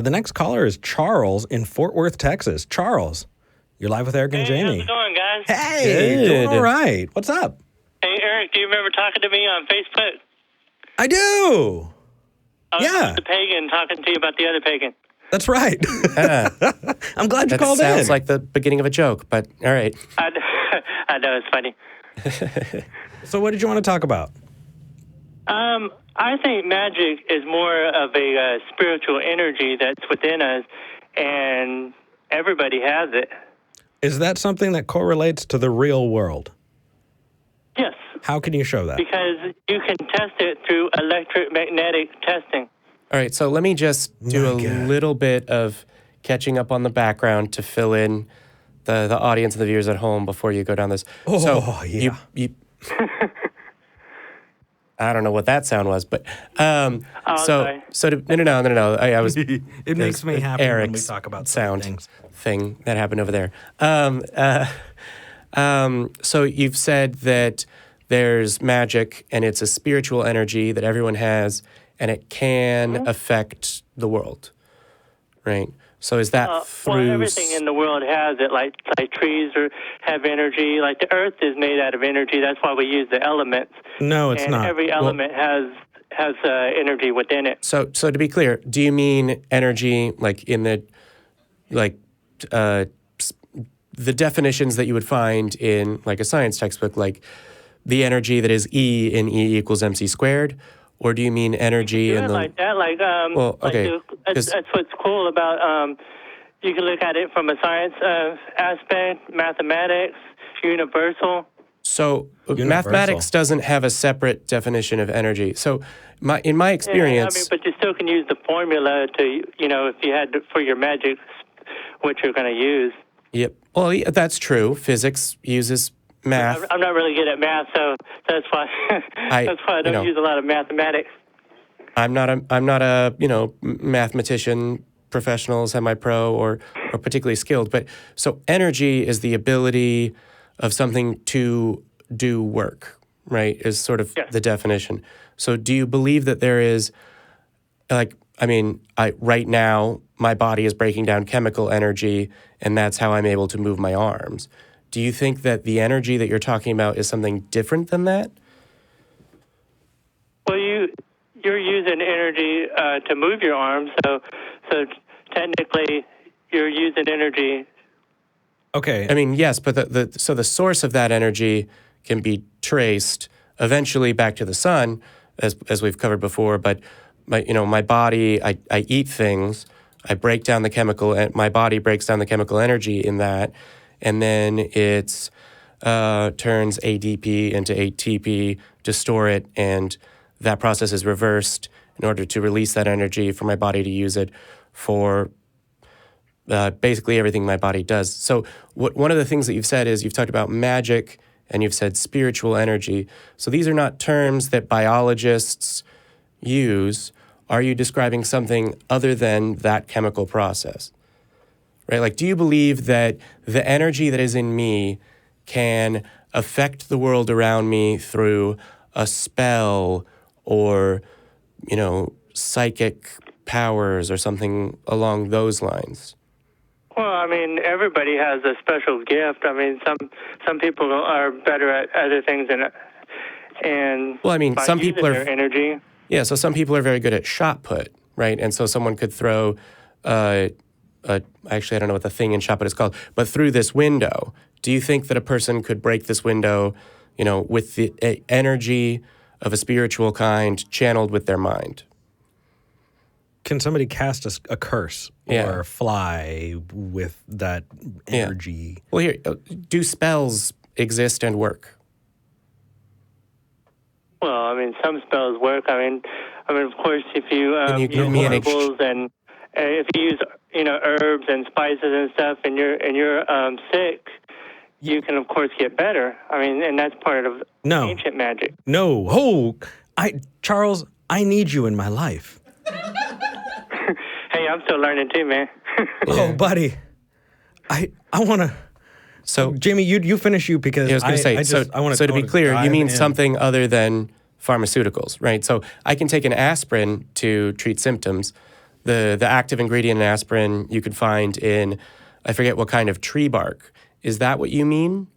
The next caller is Charles in Fort Worth, Texas. Charles, you're live with Eric and Jamie. How's it going, guys? Hey, Good. doing all right. What's up? Hey, Eric, do you remember talking to me on Facebook? I do. I was Yeah. the Pagan talking to you about the other Pagan. That's right. I'm glad you That called in. sounds like the beginning of a joke, but all right. I know, it's funny. So what did you want to talk about? I think magic is more of a spiritual energy that's within us, and everybody has it. Is that something that correlates to the real world? Yes, How can you show that? because you can test it through electromagnetic testing. All right, so let me just do My a God. little bit of catching up on the background to fill in the audience and the viewers at home before you go down this. Oh, yeah. You I don't know what that sound was, but sorry. no. I was. It makes me happy when we Eric's talk about sound things. thing that happened over there. So you've said that there's magic and it's a spiritual energy that everyone has, and it can affect the world, right? So is that through? Well, everything in the world has it. Like trees have energy. Like the earth is made out of energy. That's why we use the elements. No, it's and not. every element has energy within it. So to be clear, do you mean energy like in the the definitions that you would find in like a science textbook, like the energy that is E in E equals mc squared, or do you mean energy in the like that? Well, okay, that's what's cool about. You can look at it from a science aspect, mathematics, universal. So Universal. mathematics doesn't have a separate definition of energy. So in my experience, Yeah, but you still can use the formula to, if you had for your magic, what you're going to use. yep. Well, yeah, that's true. Physics uses math. I'm not really good at math, so that's why I don't use a lot of mathematics. I'm not a mathematician, professional, semi-pro, or particularly skilled. But so energy is the ability of something to do work, right? Is sort of the definition. So do you believe that there is, right now my body is breaking down chemical energy, and that's how I'm able to move my arms. Do you think that the energy that you're talking about is something different than that? Well, you're using energy to move your arms, so technically you're using energy. Okay. I mean, yes, but the source of that energy can be traced eventually back to the sun, as we've covered before. But my body, I eat things, I break down the chemical, and my body breaks down the chemical energy in that, and then it turns ADP into ATP to store it, and that process is reversed in order to release that energy for my body to use it for basically everything my body does. So one of the things that you've said is you've talked about magic and you've said spiritual energy. So these are not terms that biologists use. Are you describing something other than that chemical process? Right? Like, do you believe that the energy that is in me can affect the world around me through a spell or, psychic powers or something along those lines? Well, I mean, everybody has a special gift. I mean, some people are better at other things and Well, I mean, by some using people are their energy. Yeah, so some people are very good at shot put, right? And so someone could throw, actually, I don't know what the thing in shot put is called, but through this window. Do you think that a person could break this window, with the energy of a spiritual kind channeled with their mind? Can somebody cast a curse or fly with that energy? Yeah. Well, here, do spells exist and work? Well, I mean, some spells work. I mean, of course, if you Can you give use me an herbals and if you use herbs and spices and stuff, and you're sick, you can of course get better. I mean, and that's part of ancient magic. No. Oh, Charles, I need you in my life. Hey, I'm still learning too, man. Oh, buddy. I want to. So, Jamie, you finish because I was going to say, I want so to be clear, you mean in. something other than pharmaceuticals, right? So I can take an aspirin to treat symptoms. the active ingredient in aspirin you could find in, I forget what kind of tree bark. Is that what you mean?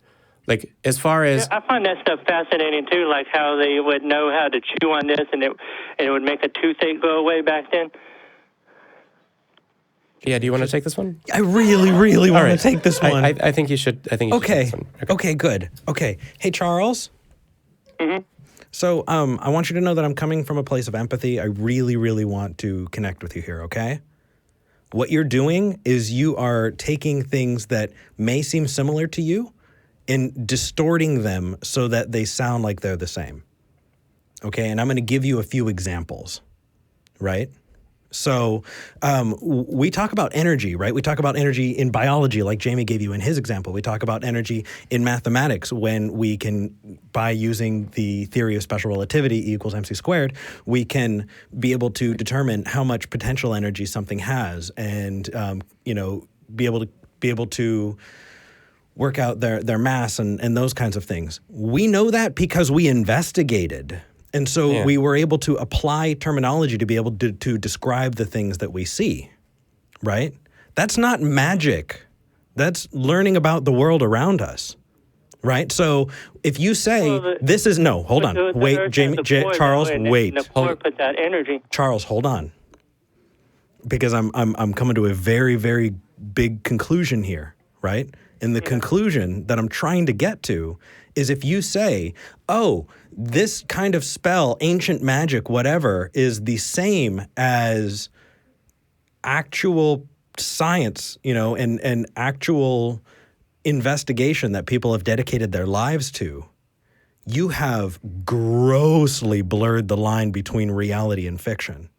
Like, as far as... Yeah, I find that stuff fascinating, too, like how they would know how to chew on this and it would make a toothache go away back then. Yeah, do you want to take this one? I really, really want to take this one. I think you should. I think you should take this one. Okay, good. Okay. Hey, Charles? Mm-hmm. So I want you to know that I'm coming from a place of empathy. I really, really want to connect with you here, okay? What you're doing is you are taking things that may seem similar to you and distorting them so that they sound like they're the same. Okay, and I'm going to give you a few examples, right? So we talk about energy, right? We talk about energy in biology, like Jamie gave you in his example. We talk about energy in mathematics when we can, by using the theory of special relativity, E equals mc squared, we can be able to determine how much potential energy something has and, be able to work out their mass and those kinds of things. We know that because we investigated. And so we were able to apply terminology to be able to describe the things that we see, right? That's not magic. That's learning about the world around us, right? So if you say this is hold on, wait, Jamie, Charles, wait, put that energy. Charles, hold on, because I'm coming to a very, very big conclusion here, right? And the conclusion that I'm trying to get to is if you say, oh, this kind of spell, ancient magic, whatever, is the same as actual science, and actual investigation that people have dedicated their lives to, you have grossly blurred the line between reality and fiction.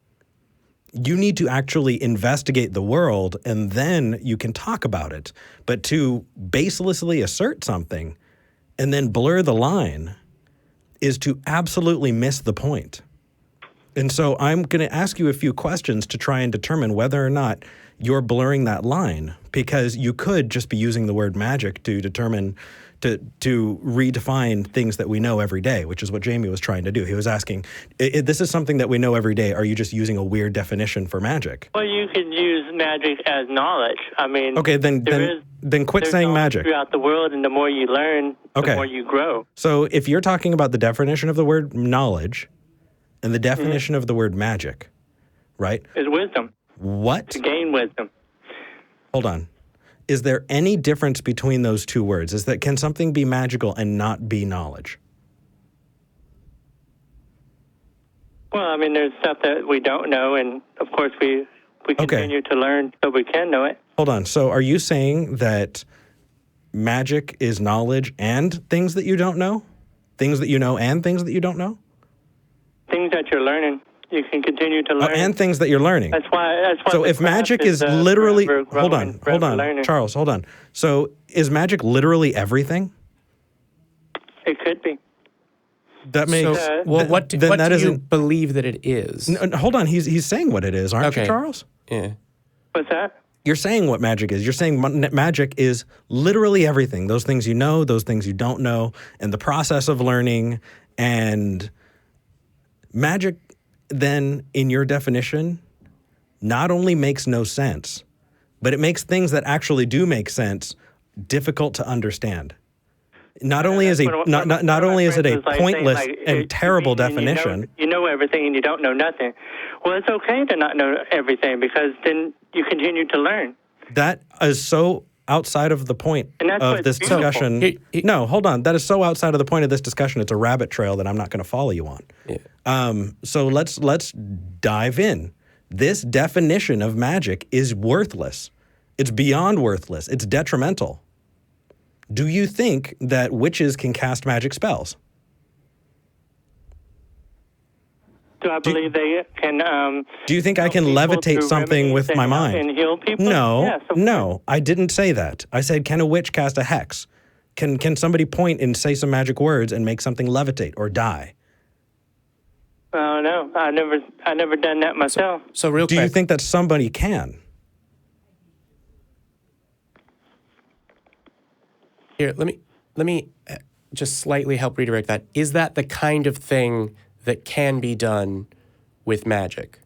You need to actually investigate the world and then you can talk about it. But to baselessly assert something and then blur the line is to absolutely miss the point. And so I'm going to ask you a few questions to try and determine whether or not you're blurring that line, because you could just be using the word magic to determine, to redefine things that we know every day, which is what Jamie was trying to do. He was asking, this is something that we know every day. Are you just using a weird definition for magic? Well, you could use magic as knowledge. I mean, okay, then quit saying magic. Throughout the world, and the more you learn, the more you grow. So if you're talking about the definition of the word knowledge and the definition of the word magic, right? Is wisdom. What? To gain wisdom. Hold on. Is there any difference between those two words? Can something be magical and not be knowledge? Well, I mean, there's stuff that we don't know, and of course we continue to learn so we can know it. Hold on. So are you saying that magic is knowledge and things that you don't know? Things that you know and things that you don't know? Things that you're learning. You can continue to learn. And things that you're learning. That's why. So if magic is literally, hold on, Charles, hold on. So is magic literally everything? It could be. That makes. What do you believe that it is? No, hold on, he's saying what it is, aren't you, Charles? Yeah. What's that? You're saying what magic is. You're saying magic is literally everything. Those things you know, those things you don't know, and the process of learning. And magic, then, in your definition, not only makes no sense, but it makes things that actually do make sense difficult to understand. Not only is it a pointless and terrible definition. You know everything and you don't know nothing. Well, it's okay to not know everything, because then you continue to learn. That is so outside of the point of this discussion. No, hold on. That is so outside of the point of this discussion. It's a rabbit trail that I'm not going to follow you on. Yeah. So let's dive in. This definition of magic is worthless. It's beyond worthless. It's detrimental. Do you think that witches can cast magic spells? Do I believe they can? Do you think I can levitate something with my mind? And heal people? No, yes, no, I didn't say that. I said, can a witch cast a hex? Can somebody point and say some magic words and make something levitate or die? Oh no, I never done that myself. So real quick, do you think that somebody can? Here, let me just slightly help redirect that. Is that the kind of thing that can be done with magic?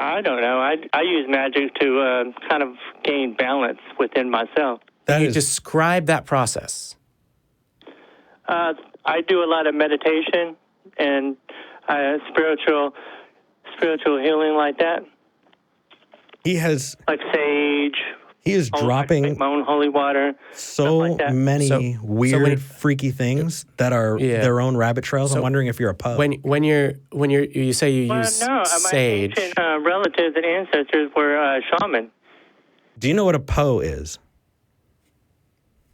I don't know. I use magic to kind of gain balance within myself. Can you describe that process? I do a lot of meditation and spiritual healing like that. He has like sage. He is dropping my own holy water. So like many weird, freaky things that are their own rabbit trails. So I'm wondering if you're a Poe. When you say you use sage. My ancient relatives and ancestors were shaman. Do you know what a Poe is?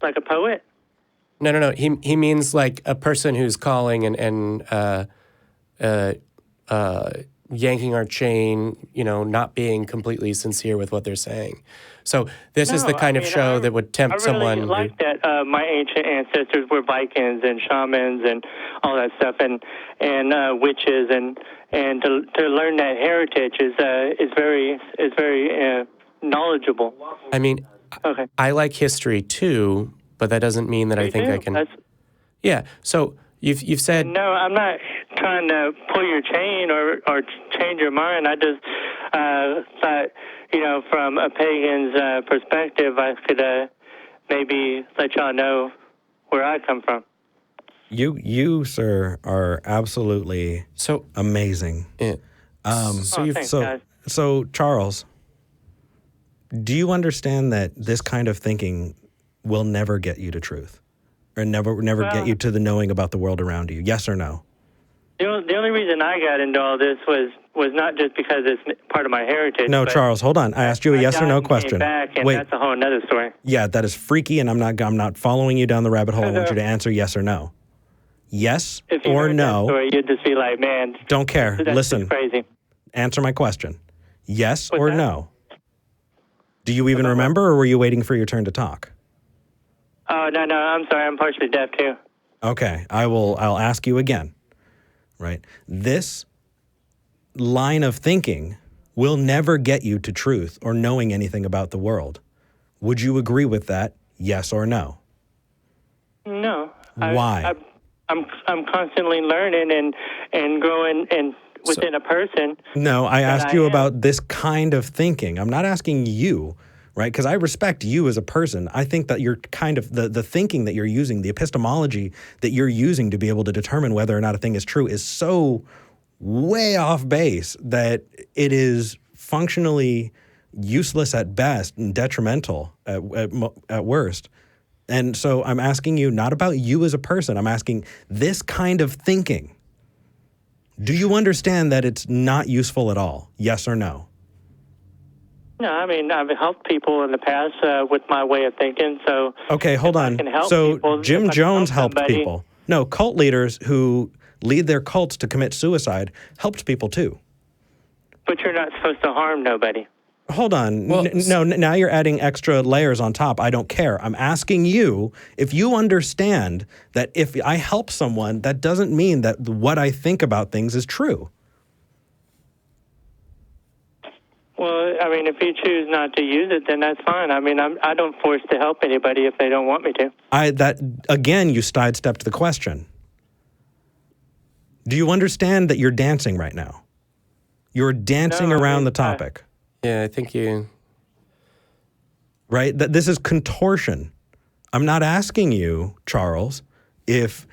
Like a poet? No. He means like a person who's calling and yanking our chain, not being completely sincere with what they're saying. So this is the kind of show that would tempt someone. I really like that my ancient ancestors were Vikings and shamans and all that stuff, and witches, and to learn that heritage is very knowledgeable. I mean, okay. I like history too, but that doesn't mean that I think I can. Yeah. So you've said. No, I'm not trying to pull your chain or change your mind. I just thought, from a pagan's perspective, I could maybe let y'all know where I come from. You, sir, are absolutely amazing. Yeah. Thanks, guys. So, Charles, do you understand that this kind of thinking will never get you to truth, or never get you to the knowing about the world around you? Yes or no? The only reason I got into all this was not just because it's part of my heritage. No, Charles, hold on. I asked you a yes or no question. Back, and Wait, that's a whole other story. Yeah, that is freaky, and I'm not following you down the rabbit hole. I want you to answer yes or no. Yes if you or heard no. That story, you'd just be like, man. Don't care. That's Listen. Crazy. Answer my question. Yes What's or that? no. Do you even remember, or were you waiting for your turn to talk? Oh, no, I'm sorry. I'm partially deaf, too. Okay, I'll ask you again, right? This line of thinking will never get you to truth or knowing anything about the world. Would you agree with that, yes or no? No. Why? I'm constantly learning and growing and within a person. No, I asked you about this kind of thinking. I'm not asking you, right? Because I respect you as a person. I think that you're kind of the thinking that you're using, the epistemology that you're using to be able to determine whether or not a thing is true is so way off base that it is functionally useless at best and detrimental at worst. And so I'm asking you not about you as a person. I'm asking this kind of thinking. Do you understand that it's not useful at all? Yes or no? No, I mean, I've helped people in the past with my way of thinking, so... Okay, hold on. So people, Jim Jones helped people. No, cult leaders who lead their cults to commit suicide helped people too. But you're not supposed to harm nobody. Hold on. Well, no, now you're adding extra layers on top. I don't care. I'm asking you if you understand that if I help someone, that doesn't mean that what I think about things is true. Well, I mean, if you choose not to use it, then that's fine. I mean, I don't force to help anybody if they don't want me to. Again, you sidestepped the question. Do you understand that you're dancing right now? You're dancing around the topic. Yeah, I think you... Right? That this is contortion. I'm not asking you, Charles, if,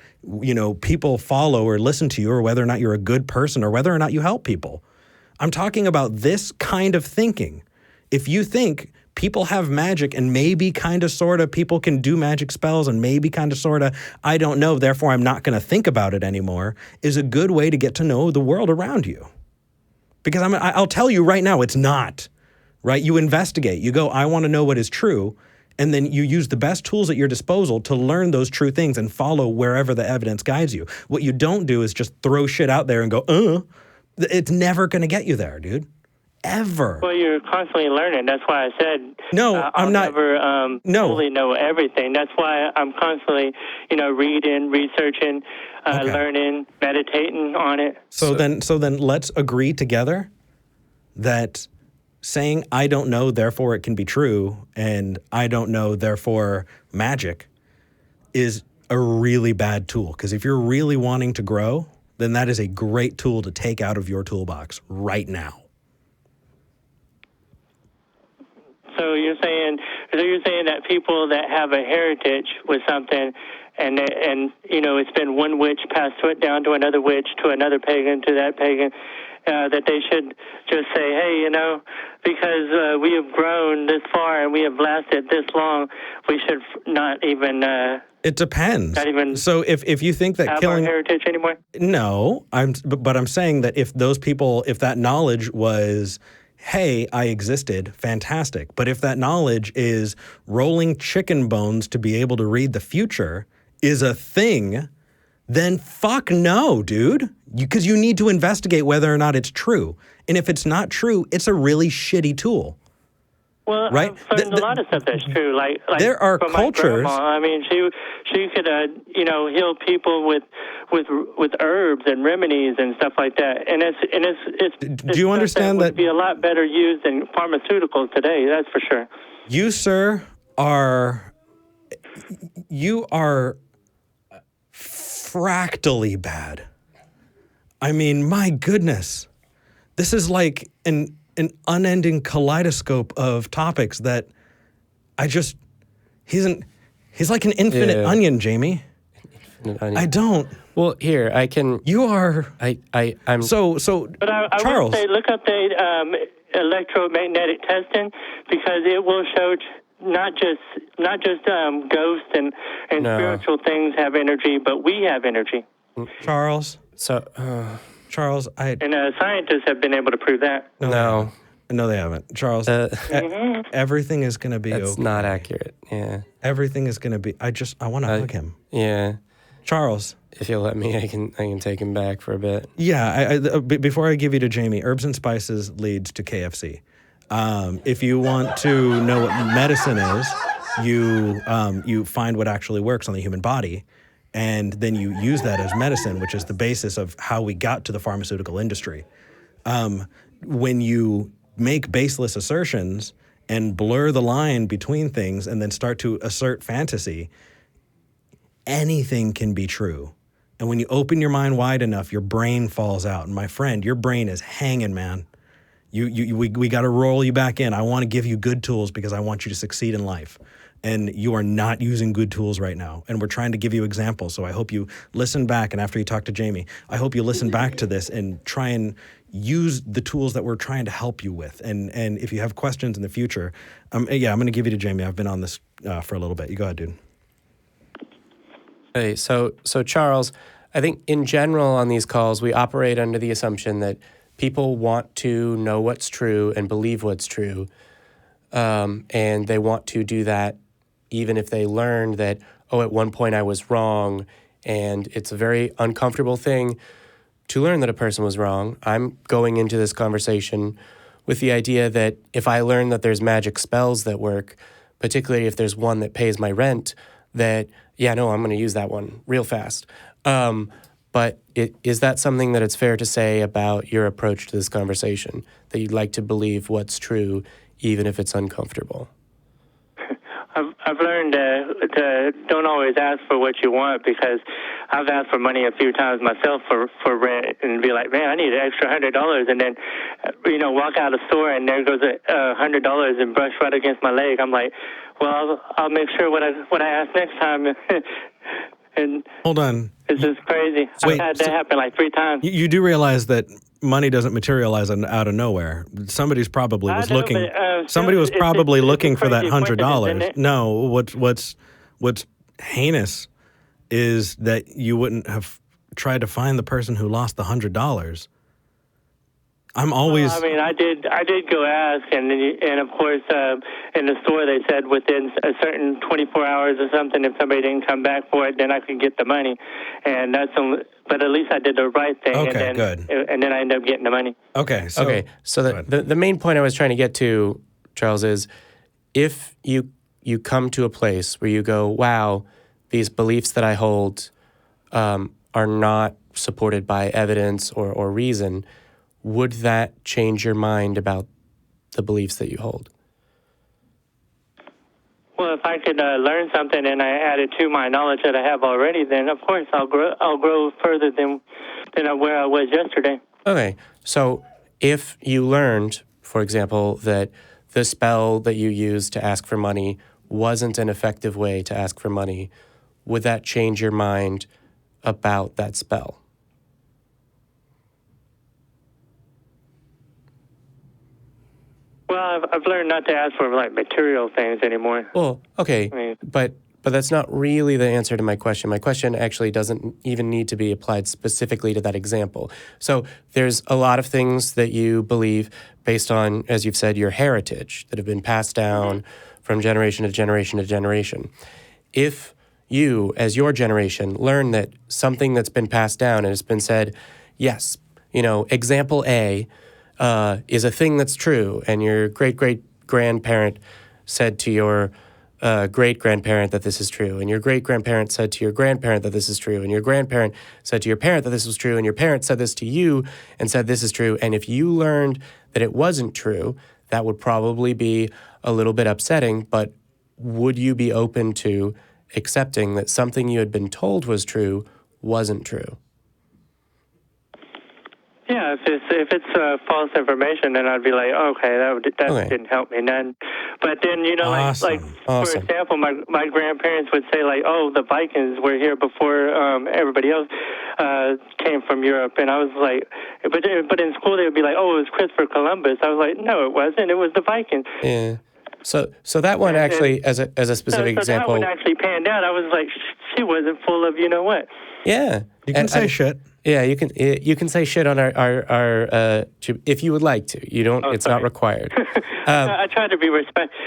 people follow or listen to you or whether or not you're a good person or whether or not you help people. I'm talking about this kind of thinking. If you think people have magic and maybe kind of sort of people can do magic spells and maybe kind of sort of, I don't know, therefore I'm not going to think about it anymore, is a good way to get to know the world around you. Because I'll tell you right now, it's not, right? You investigate. You go, I want to know what is true. And then you use the best tools at your disposal to learn those true things and follow wherever the evidence guides you. What you don't do is just throw shit out there and go, It's never going to get you there, dude. Ever. Well, you're constantly learning. That's why I said no. I'm not. Never fully know everything. That's why I'm constantly, reading, researching, learning, meditating on it. So then, let's agree together that saying I don't know, therefore it can be true, and I don't know, therefore magic, is a really bad tool. Because if you're really wanting to grow, then that is a great tool to take out of your toolbox right now. So you're saying that people that have a heritage with something, and it's been one witch passed it down to another witch, to another pagan, to that pagan, that they should just say, hey, because we have grown this far and we have lasted this long, we should not even. It depends. Not even. So if you think that have killing our heritage anymore. No, but I'm saying that if that knowledge was, hey, I existed, fantastic. But if that knowledge is rolling chicken bones to be able to read the future is a thing, then fuck no, dude. Because you need to investigate whether or not it's true. And if it's not true, it's a really shitty tool. Well, right? I've learned a lot of stuff that's true. Like there are from cultures. My grandma, I mean, she could heal people with herbs and remedies and stuff like that. And it's do you understand that would be a lot better used than pharmaceuticals today? That's for sure. You, sir, are fractally bad. I mean, my goodness, this is like an unending kaleidoscope of topics that he's like an infinite onion, Jamie. Infinite onion. I don't. Well, here, I can. You are. I'm. So. But I Charles. would say look up the electromagnetic testing, because it will show not just ghosts and spiritual things have energy, but we have energy. Charles. Charles, and scientists have been able to prove that. No, they haven't. Charles, everything is going to be that's okay. not accurate. Yeah. Everything is going to be. I want to hug him. Yeah. Charles. If you'll let me, I can take him back for a bit. Yeah. Before I give you to Jamie, herbs and spices leads to KFC. If you want to know what medicine is, you find what actually works on the human body. And then you use that as medicine, which is the basis of how we got to the pharmaceutical industry. When you make baseless assertions and blur the line between things and then start to assert fantasy, anything can be true. And when you open your mind wide enough, your brain falls out. And my friend, your brain is hanging, man. We got to roll you back in. I want to give you good tools because I want you to succeed in life. And you are not using good tools right now. And we're trying to give you examples. So I hope you listen back. And after you talk to Jamie, I hope you listen back to this and try and use the tools that we're trying to help you with. And if you have questions in the future, I'm going to give you to Jamie. I've been on this for a little bit. You go ahead, dude. Hey, so Charles, I think in general on these calls, we operate under the assumption that people want to know what's true and believe what's true. And they want to do that even if they learn that, at one point I was wrong, and it's a very uncomfortable thing to learn that a person was wrong. I'm going into this conversation with the idea that if I learn that there's magic spells that work, particularly if there's one that pays my rent, that, I'm going to use that one real fast. But is that something that it's fair to say about your approach to this conversation, that you'd like to believe what's true even if it's uncomfortable? I've learned to don't always ask for what you want, because I've asked for money a few times myself for rent and be like, man, I need an extra $100, and then walk out of the store and there goes $100 and brush right against my leg. I'm like, well, I'll make sure what I ask next time. And hold on, it's just crazy. I've had that happen like 3 times. You do realize that money doesn't materialize out of nowhere. Somebody's probably was looking. Somebody was probably looking for that $100. No, what's heinous is that you wouldn't have tried to find the person who lost the $100. I'm always. I did go ask, and of course, in the store they said within a certain 24 hours or something, if somebody didn't come back for it, then I could get the money, and but at least I did the right thing. Okay, and then, good. And then I ended up getting the money. Okay, so the main point I was trying to get to, Charles, is if you come to a place where you go, wow, these beliefs that I hold are not supported by evidence or reason, would that change your mind about the beliefs that you hold? Well, if I could learn something and I add it to my knowledge that I have already, then of course I'll grow further than where I was yesterday. Okay, so if you learned, for example, that the spell that you used to ask for money wasn't an effective way to ask for money, would that change your mind about that spell? Well, I've learned not to ask for like material things anymore. Well, okay, I mean, but that's not really the answer to my question. My question actually doesn't even need to be applied specifically to that example. So there's a lot of things that you believe based on, as you've said, your heritage that have been passed down from generation to generation to generation. If you, as your generation, learn that something that's been passed down and has been said, yes, example A is a thing that's true, and your great-great-grandparent said to your great-grandparent that this is true, and your great-grandparent said to your grandparent that this is true, and your grandparent said to your parent that this was true, and your parent said this to you and said this is true, and if you learned that it wasn't true, that would probably be a little bit upsetting, but would you be open to accepting that something you had been told was true wasn't true? yeah, if it's false information, then I'd be like, okay, that didn't help me none. But then Awesome. For example, my grandparents would say like, oh, the Vikings were here before everybody else came from Europe, and I was like, but in school they would be like, oh, it was Christopher Columbus. I was like, no, it wasn't. It was the Vikings. Yeah. So that one actually, as a specific example, that one actually panned out. I was like, she wasn't full of you know what. Yeah, You can say shit. Yeah, you can say shit on our if you would like to. You don't. It's not required. I try to be respectful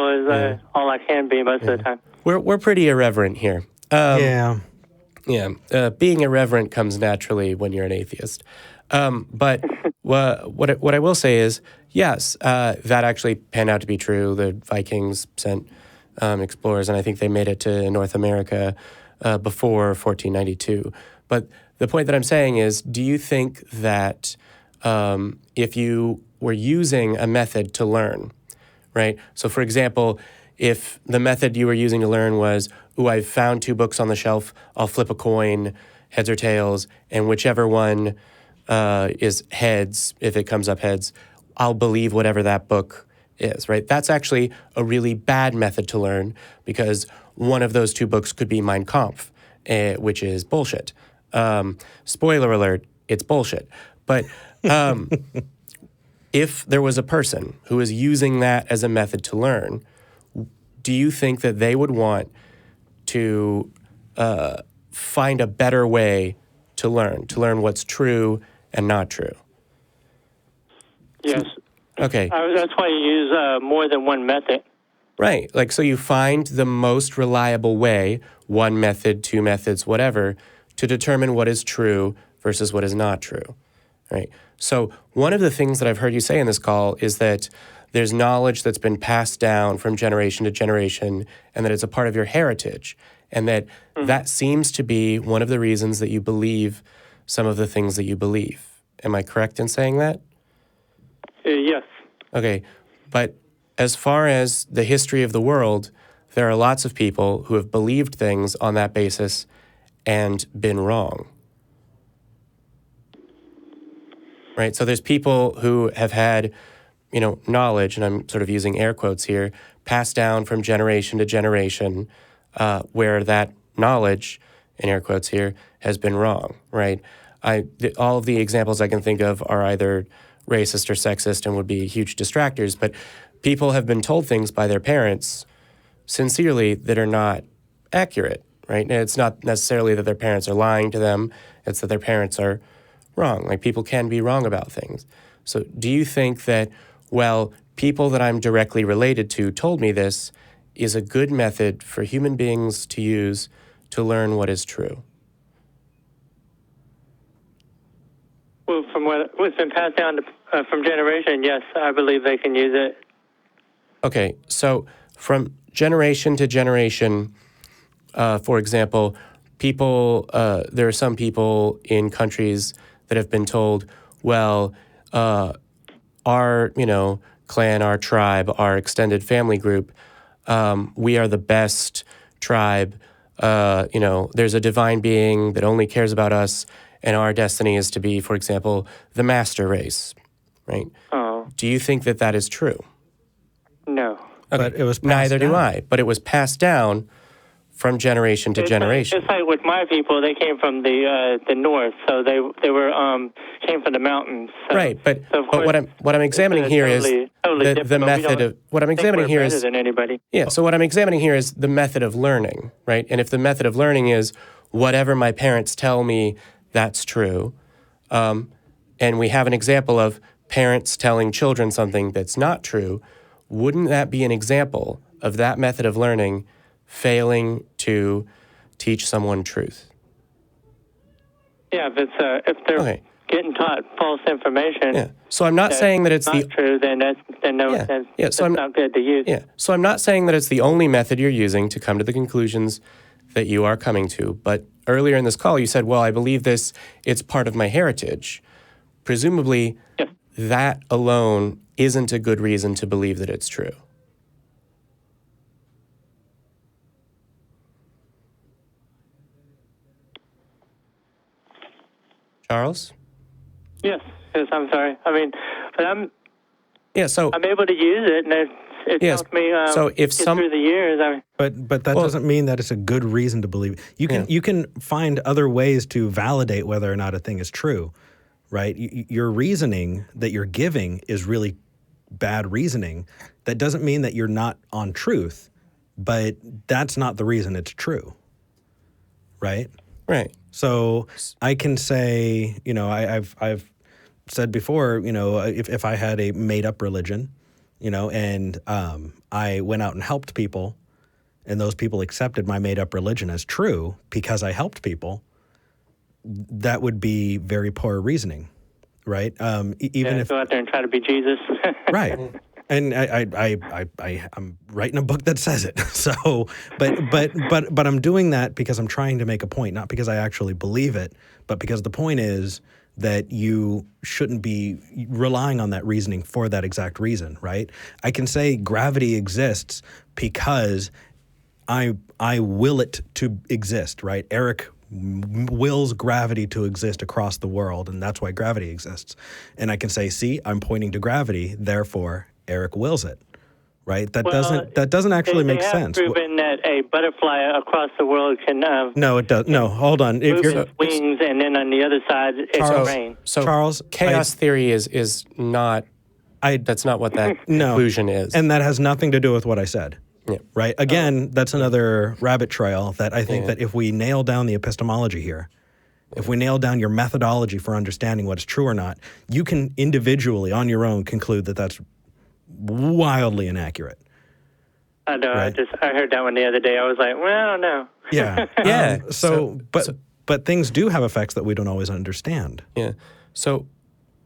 as all I can be most of the time. We're pretty irreverent here. Yeah. Being irreverent comes naturally when you're an atheist. But what I will say is, yes, that actually panned out to be true. The Vikings sent explorers, and I think they made it to North America before 1492. But the point that I'm saying is, do you think that if you were using a method to learn, right? So, for example, if the method you were using to learn was, I've found 2 books on the shelf, I'll flip a coin, heads or tails, and whichever one is heads, if it comes up heads, I'll believe whatever that book is, right? That's actually a really bad method to learn, because one of those 2 books could be Mein Kampf, which is bullshit. Spoiler alert, it's bullshit. But if there was a person who was using that as a method to learn, do you think that they would want to find a better way to learn what's true and not true? Yes. Okay. That's why you use more than one method. Right. Like, so you find the most reliable way, 1 method, 2 methods, whatever, to determine what is true versus what is not true. Right. So one of the things that I've heard you say in this call is that there's knowledge that's been passed down from generation to generation, and that it's a part of your heritage, and that that seems to be one of the reasons that you believe some of the things that you believe. Am I correct in saying that? Yes. Okay, but as far as the history of the world, there are lots of people who have believed things on that basis and been wrong. Right? So there's people who have had, knowledge, and I'm sort of using air quotes here, passed down from generation to generation, where that knowledge, in air quotes here, has been wrong, right? All of the examples I can think of are either racist or sexist and would be huge distractors, but people have been told things by their parents sincerely that are not accurate, right? And it's not necessarily that their parents are lying to them, it's that their parents are wrong. Like, people can be wrong about things. So do you think that, people that I'm directly related to told me this is a good method for human beings to use to learn what is true? Well, from what's been passed down from generation, yes, I believe they can use it. Okay, so from generation to generation, for example, there are some people in countries that have been told, our, clan, our tribe, our extended family group, we are the best tribe. There's a divine being that only cares about us, and our destiny is to be, for example, the master race, right? Oh. Do you think that that is true? No. Okay. But it was passed Neither do down. I. But it was passed down from generation to generation. It's like with my people, they came from the north, so they were came from the mountains. So, Right, but of what course, I'm examining it's here is totally the different, but we method don't of what I'm think examining we're here better is than anybody. yeah. So what I'm examining here is the method of learning, right? And if the method of learning is whatever my parents tell me, that's true, and we have an example of parents telling children something that's not true, wouldn't that be an example of that method of learning failing to teach someone truth? Yeah, if they're Okay. getting taught false information. Yeah. So I'm not saying that it's not true, then that's So not good to use. Yeah. So I'm not saying that it's the only method you're using to come to the conclusions that you are coming to. But earlier in this call, you said, well, I believe this, it's part of my heritage. Presumably, Yes. that alone isn't a good reason to believe that it's true. Charles? Yes, I'm sorry. I mean, but I'm So able to use it, and it's Yes, helped me so if get some- through the years. I mean, But that doesn't mean that it's a good reason to believe it. You can find other ways to validate whether or not a thing is true, right? Your reasoning that you're giving is really bad reasoning. That doesn't mean that you're not on truth, but that's not the reason it's true, right? right. So I can say, I've said before, if I had a made up religion, and I went out and helped people, and those people accepted my made up religion as true because I helped people, that would be very poor reasoning, right? Even if go out there and try to be Jesus. right. And I'm writing a book that says it. So, but I'm doing that because I'm trying to make a point, not because I actually believe it, but because the point is that you shouldn't be relying on that reasoning for that exact reason, right? I can say gravity exists because I will it to exist, right? Eric wills gravity to exist across the world, and that's why gravity exists. And I can say, see, I'm pointing to gravity, therefore Eric wills it, right? That doesn't actually make sense. They have proven that a butterfly across the world can No, it does. No, hold on. move its wings, and then on the other side it can rain. So Charles, chaos theory is not. That's not what that conclusion is. And that has nothing to do with what I said. Yeah. Right? Again, that's another rabbit trail that I think that if we nail down the epistemology here, if we nail down your methodology for understanding what's true or not, you can individually, on your own, conclude that that's wildly inaccurate. I know. Right. I heard that one the other day. I was like, well, no. Yeah. Yeah. But things do have effects that we don't always understand. Yeah. So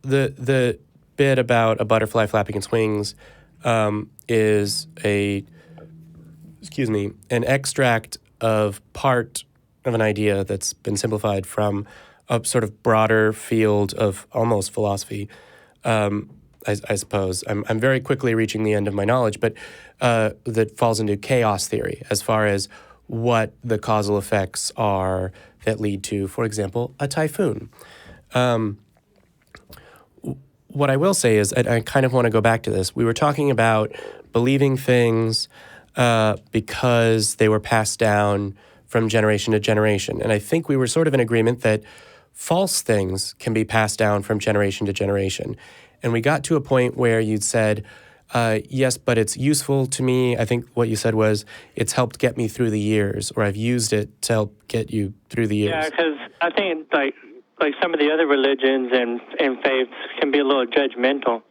the bit about a butterfly flapping its wings is an extract of part of an idea that's been simplified from a sort of broader field of almost philosophy. I suppose I'm very quickly reaching the end of my knowledge, but that falls into chaos theory as far as what the causal effects are that lead to, for example, a typhoon. What I will say is, I kind of want to go back to this. We were talking about believing things because they were passed down from generation to generation. And I think we were sort of in agreement that false things can be passed down from generation to generation. And we got to a point where you'd said, yes, but it's useful to me. I think what you said was, it's helped get me through the years, or I've used it to help get you through the years. Yeah, because I think like some of the other religions and faiths can be a little judgmental.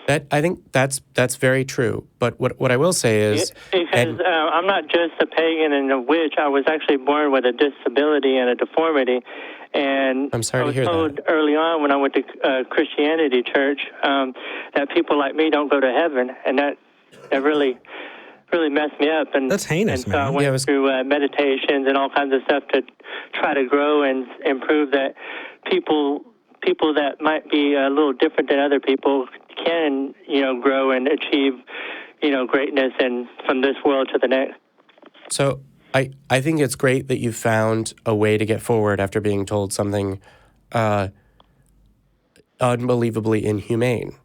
I think that's very true. But what I will say is... Because I'm not just a pagan and a witch. I was actually born with a disability and a deformity. And I'm sorry to hear that. I was told early on when I went to Christianity church that people like me don't go to heaven. And that really messed me up. And that's heinous, and so man. I went through meditations and all kinds of stuff to try to grow and improve that people that might be a little different than other people can, grow and achieve, greatness and from this world to the next. So I think it's great that you found a way to get forward after being told something unbelievably inhumane.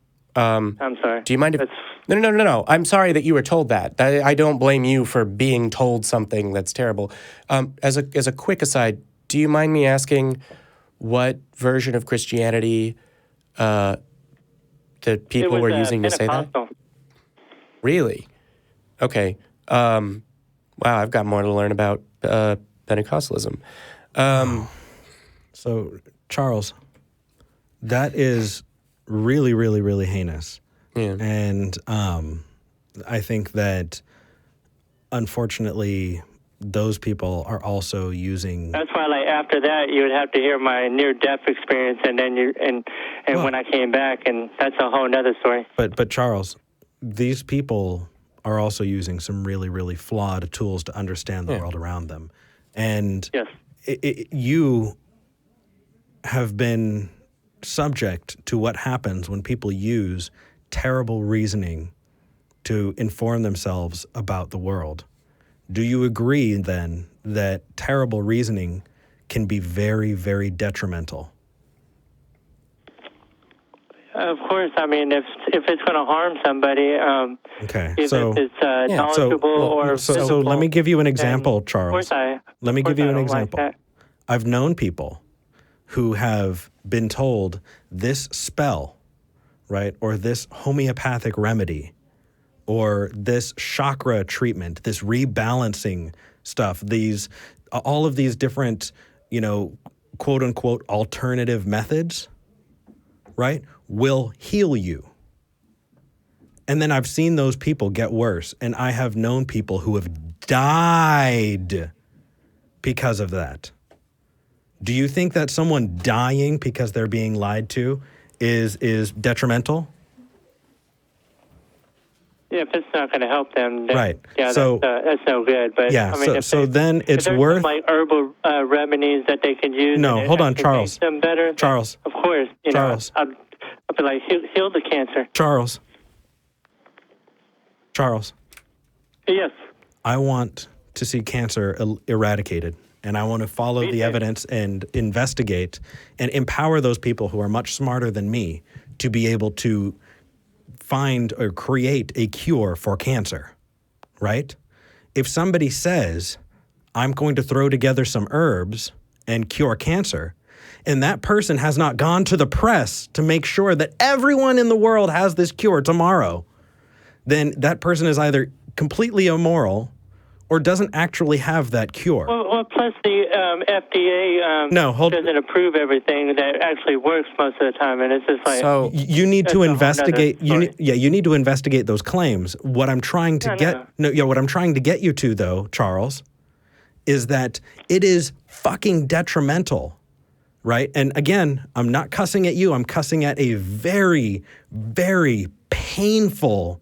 I'm sorry. Do you mind if... No. I'm sorry that you were told that. I don't blame you for being told something that's terrible. As a quick aside, do you mind me asking what version of Christianity the people were using to say that? Really? Okay. Wow, I've got more to learn about Pentecostalism. So, Charles, that is really, really, really heinous. Yeah. And I think that, unfortunately, those people are also using... That's why, like, after that, you would have to hear my near-death experience, and then when I came back, and that's a whole other story. But Charles, these people are also using some really, really flawed tools to understand the world around them. And yes. You have been subject to what happens when people use terrible reasoning to inform themselves about the world. Do you agree, then, that terrible reasoning can be very, very detrimental? Of course. I mean, if it's going to harm somebody, okay. if it's knowledgeable So let me give you an example, Charles. Let me give you an example. Like I've known people who have been told this spell, right, or this homeopathic remedy, or this chakra treatment, this rebalancing stuff, all of these different, quote unquote alternative methods, right, will heal you. And then I've seen those people get worse, and I have known people who have died because of that. Do you think that someone dying because they're being lied to is detrimental? Yeah, if it's not going to help them, then, right? Yeah, so that's no good. But yeah, I mean, so then it's worth some, like herbal remedies that they can use. No, hold on, Charles. Make them better. Charles, of course, Charles. I'll be like heal the cancer. Charles. Yes. I want to see cancer eradicated, and I want to follow the evidence and investigate and empower those people who are much smarter than me to be able to find or create a cure for cancer, right? If somebody says, I'm going to throw together some herbs and cure cancer, and that person has not gone to the press to make sure that everyone in the world has this cure tomorrow, then that person is either completely immoral or doesn't actually have that cure. Well plus the FDA doesn't approve everything that actually works most of the time, and it's just like... So you need to investigate. You need to investigate those claims. What I'm trying to what I'm trying to get you to, though, Charles, is that it is fucking detrimental, right? And again, I'm not cussing at you. I'm cussing at a very, very painful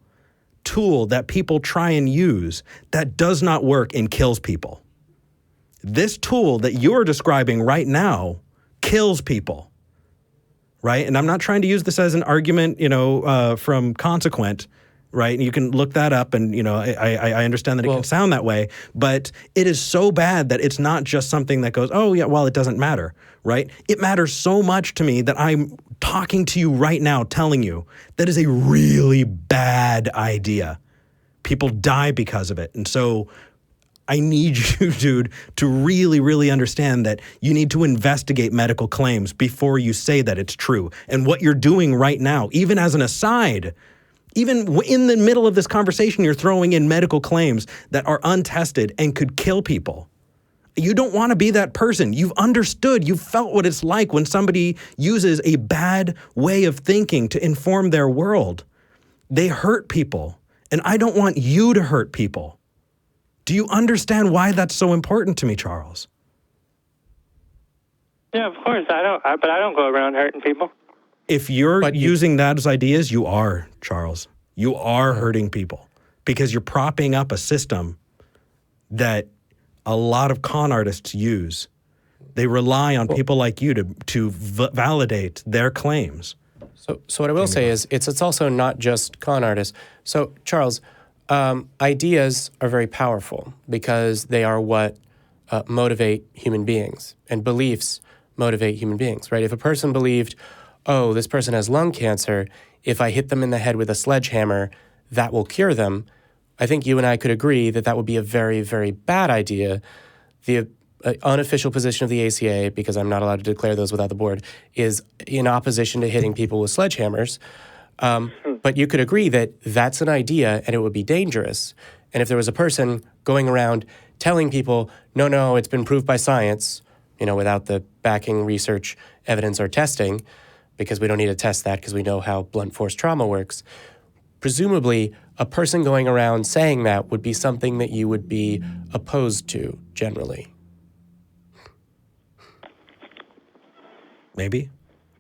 tool that people try and use that does not work and kills people. This tool that you're describing right now kills people, right? And I'm not trying to use this as an argument, from Consequent, right? And you can look that up, and I understand that it can sound that way, but it is so bad that it's not just something that goes, oh yeah, well, it doesn't matter, right? It matters so much to me that I'm talking to you right now, telling you that is a really bad idea. People die because of it. And so I need you, dude, to really, really understand that you need to investigate medical claims before you say that it's true. And what you're doing right now, even as an aside, even in the middle of this conversation, you're throwing in medical claims that are untested and could kill people. You don't want to be that person. You've understood, you've felt what it's like when somebody uses a bad way of thinking to inform their world. They hurt people, and I don't want you to hurt people. Do you understand why that's so important to me, Charles? Yeah, of course. But I don't go around hurting people. If you're using that as ideas, you are, Charles. You are hurting people because you're propping up a system that a lot of con artists use. They rely on people like you to validate their claims. So what I will say is it's also not just con artists. So, Charles, ideas are very powerful because they are what motivate human beings, and beliefs motivate human beings, right? If a person believed, oh, this person has lung cancer, if I hit them in the head with a sledgehammer, that will cure them, I think you and I could agree that that would be a very, very bad idea. The unofficial position of the ACA, because I'm not allowed to declare those without the board, is in opposition to hitting people with sledgehammers. But you could agree that that's an idea and it would be dangerous. And if there was a person going around telling people, no, it's been proved by science, without the backing research, evidence, or testing, because we don't need to test that because we know how blunt force trauma works, presumably a person going around saying that would be something that you would be opposed to generally. Maybe.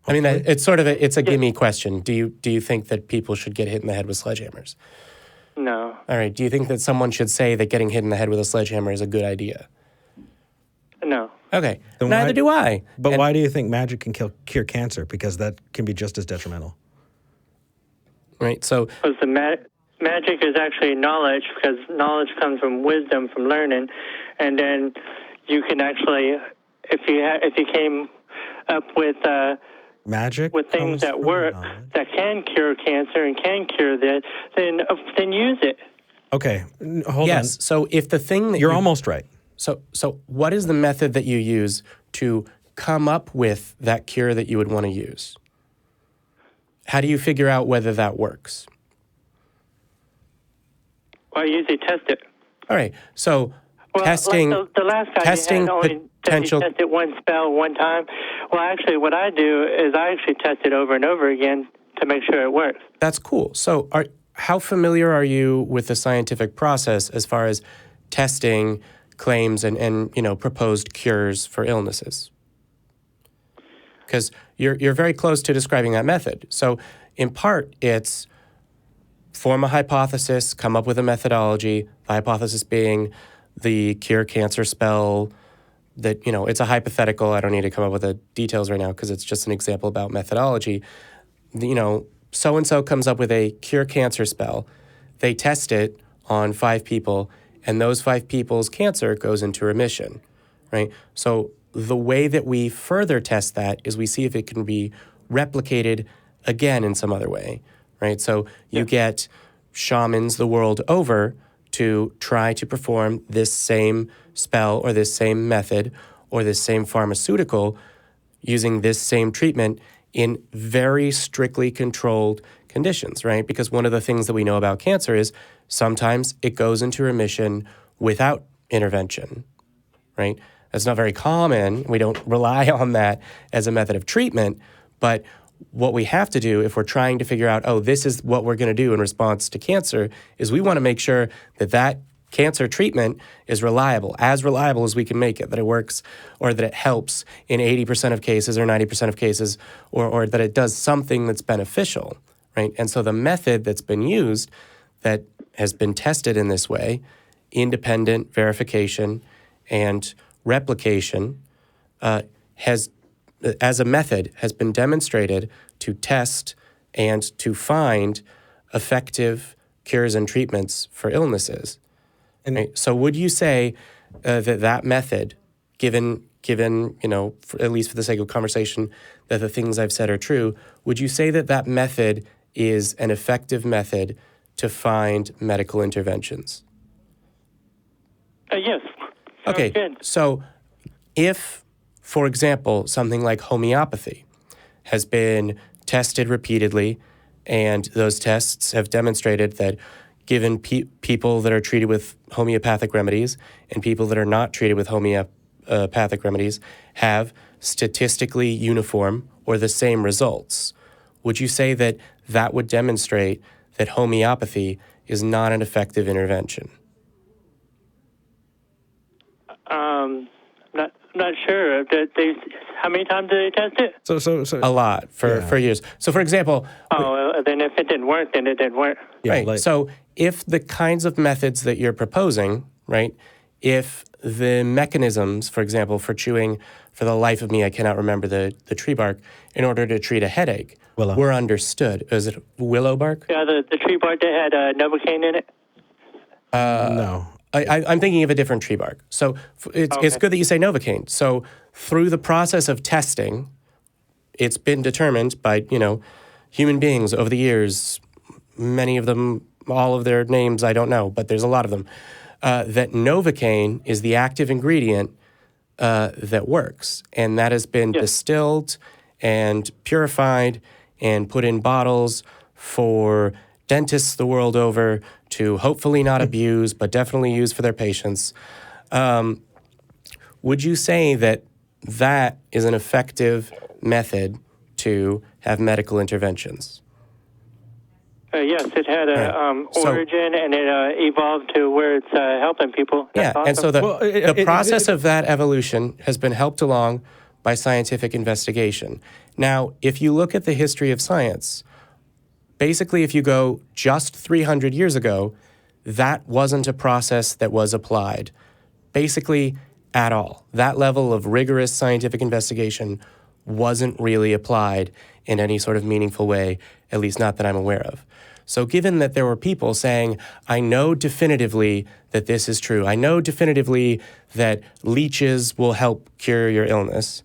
I mean, it's a gimme question. Do you think that people should get hit in the head with sledgehammers? No. All right. Do you think that someone should say that getting hit in the head with a sledgehammer is a good idea? No. Okay. Then Neither do I. But why do you think magic can cure cancer? Because that can be just as detrimental. Right. So. Because the magic is actually knowledge, because knowledge comes from wisdom, from learning, and then you can actually, if you came up with magic with things that work, that can cure cancer and can cure that, then use it. Okay, hold on. Yes. So if the thing that you're almost right. So what is the method that you use to come up with that cure that you would want to use? How do you figure out whether that works? Well, I usually test it. All right. So testing, like the last guy testing potential. He tested one spell one time. Well, actually, what I do is I actually test it over and over again to make sure it works. That's cool. So how familiar are you with the scientific process as far as testing claims and proposed cures for illnesses? Because you're very close to describing that method. So in part, it's form a hypothesis, come up with a methodology, the hypothesis being the cure cancer spell, that, it's a hypothetical. I don't need to come up with the details right now because it's just an example about methodology. So-and-so comes up with a cure cancer spell. They test it on 5 people, and those 5 people's cancer goes into remission, right? So the way that we further test that is we see if it can be replicated again in some other way, right? So you get shamans the world over to try to perform this same spell or this same method or this same pharmaceutical using this same treatment in very strictly controlled conditions, right? Because one of the things that we know about cancer is sometimes it goes into remission without intervention, right? That's not very common. We don't rely on that as a method of treatment, but what we have to do if we're trying to figure out, this is what we're going to do in response to cancer, is we want to make sure that cancer treatment is reliable as we can make it, that it works or that it helps in 80% of cases or 90% of cases, or that it does something that's beneficial, right? And so the method that's been used that has been tested in this way, independent verification and replication, has been demonstrated to test and to find effective cures and treatments for illnesses. Right? So would you say that method, given at least for the sake of conversation, that the things I've said are true, would you say that method is an effective method to find medical interventions? Yes. Okay. Good. So if, for example, something like homeopathy has been tested repeatedly, and those tests have demonstrated that given people that are treated with homeopathic remedies and people that are not treated with homeopathic remedies have statistically uniform or the same results, would you say that would demonstrate that homeopathy is not an effective intervention? Not sure. How many times did they test it? So a lot for years. So, for example, then if it didn't work, then it didn't work. Yeah, right. So, if the kinds of methods that you're proposing, right, if the mechanisms, for example, for chewing, for the life of me, I cannot remember the tree bark, in order to treat a headache, were understood. Is it willow bark? Yeah, the tree bark that had Novocaine in it. No. I'm thinking of a different tree bark. So it's good that you say Novocaine. So through the process of testing, it's been determined by, human beings over the years, many of them, all of their names I don't know, but there's a lot of them, that Novocaine is the active ingredient that works. And that has been distilled and purified and put in bottles for dentists the world over to hopefully not abuse, but definitely use for their patients. Would you say that that is an effective method to have medical interventions? Yes, it had an origin, and it evolved to where it's helping people. That's awesome. And so the process of that evolution has been helped along by scientific investigation. Now, if you look at the history of science, basically if you go just 300 years ago, that wasn't a process that was applied, basically at all. That level of rigorous scientific investigation wasn't really applied in any sort of meaningful way, at least not that I'm aware of. So given that there were people saying, I know definitively that this is true, I know definitively that leeches will help cure your illness,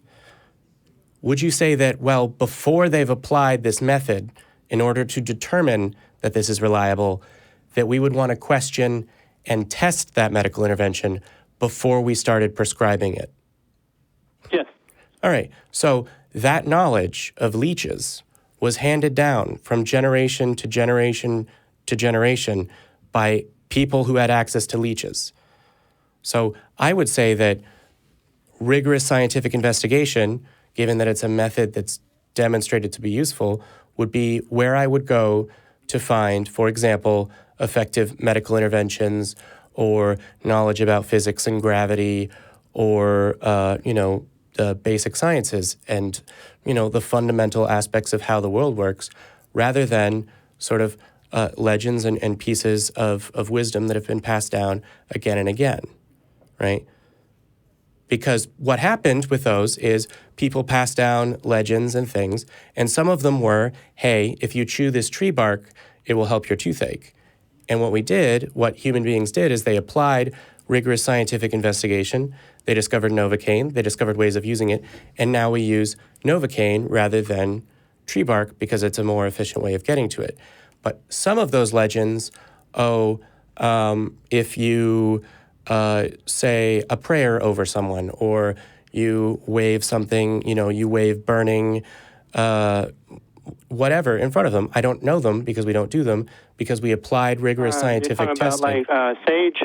would you say that, well, before they've applied this method, in order to determine that this is reliable, that we would want to question and test that medical intervention before we started prescribing it? Yes. All right. So that knowledge of leeches was handed down from generation to generation to generation by people who had access to leeches. So I would say that rigorous scientific investigation, given that it's a method that's demonstrated to be useful, would be where I would go to find, for example, effective medical interventions or knowledge about physics and gravity or, the basic sciences and, the fundamental aspects of how the world works, rather than sort of legends and pieces of wisdom that have been passed down again and again, right? Because what happened with those is people passed down legends and things, and some of them were, hey, if you chew this tree bark, it will help your toothache. And what human beings did is they applied rigorous scientific investigation. They discovered Novocaine, they discovered ways of using it, and now we use Novocaine rather than tree bark because it's a more efficient way of getting to it. But some of those legends, if you say a prayer over someone, or you wave something, you wave burning whatever in front of them. I don't know them because we don't do them, because we applied rigorous scientific you're testing. About like sage,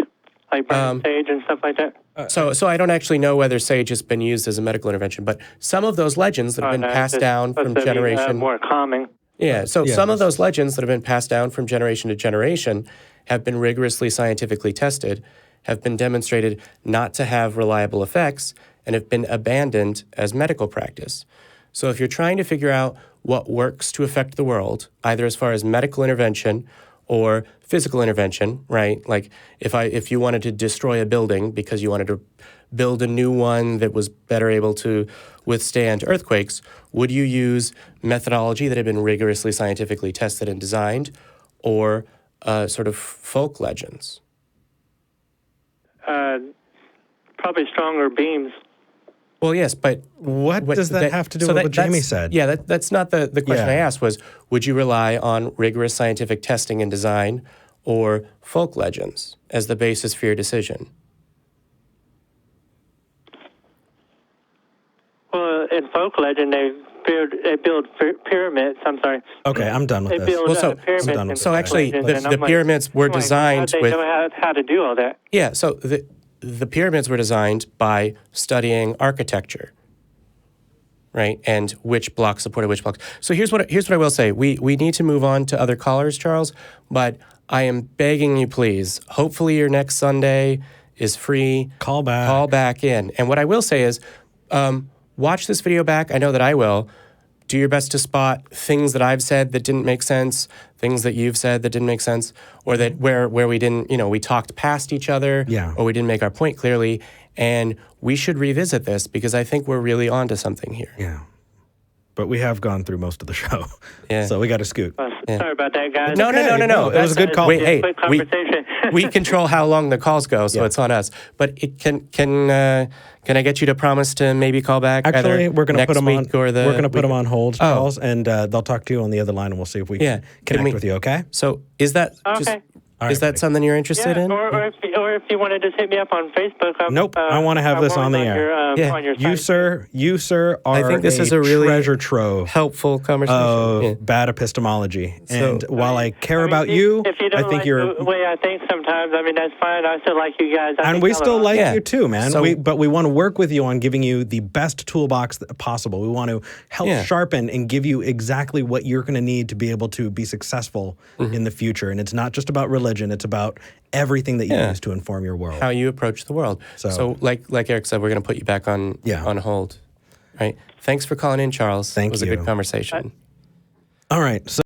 like burning sage and stuff like that? So I don't actually know whether sage has been used as a medical intervention, but some of those legends that have been passed down from generation... more common. Yeah, some of those legends that have been passed down from generation to generation have been rigorously scientifically tested, have been demonstrated not to have reliable effects, and have been abandoned as medical practice. So if you're trying to figure out what works to affect the world, either as far as medical intervention or physical intervention, right? Like if you wanted to destroy a building because you wanted to build a new one that was better able to withstand earthquakes, would you use methodology that had been rigorously scientifically tested and designed, or sort of folk legends? Probably stronger beams. Well, yes, but... What does that have to do with what Jamie said? Yeah, that's not the question I asked was, would you rely on rigorous scientific testing and design or folk legends as the basis for your decision? Well, in folk legend, they build pyramids. I'm sorry. Okay, I'm done with They this. build pyramids. So actually, the pyramids were designed with... They know how to do all that. Yeah, so the pyramids were designed by studying architecture, right? And which blocks supported which blocks. So here's what I will say. We need to move on to other callers, Charles, but I am begging you, please, hopefully your next Sunday is free. Call back. Call back in. And what I will say is, watch this video back. I know that I will. Do your best to spot things that I've said that didn't make sense, things that you've said that didn't make sense, or that where we didn't, we talked past each other, or we didn't make our point clearly. And we should revisit this because I think we're really onto something here. Yeah. But we have gone through most of the show. Yeah. So we got to scoot. Sorry about that, guys. No. It was a good call. Wait, hey, quick conversation. we control how long the calls go, so it's on us. But it can I get you to promise to maybe call back? Actually, we're going to put them on. We're going to put them on hold, Charles, and they'll talk to you on the other line, and we'll see if we can connect with you. Okay. So is that Okay. is that something you're interested in? Or if you want to just hit me up on Facebook. Nope. I want to have this on the air. On your site. You sir, are I think this is a really treasure trove helpful conversation. of bad epistemology. And while I care about you, if you don't I think like you're. the way I think sometimes, I mean, that's fine. I still like you guys. And we still like you too, man. So- But we want to work with you on giving you the best toolbox possible. We want to help sharpen and give you exactly what you're going to need to be able to be successful in the future. And it's not just about religion; it's about everything that you use to inform your world. How you approach the world. So like Eric said, we're going to put you back on hold. Right. Thanks for calling in, Charles. Thank you. It was a good conversation. All right. So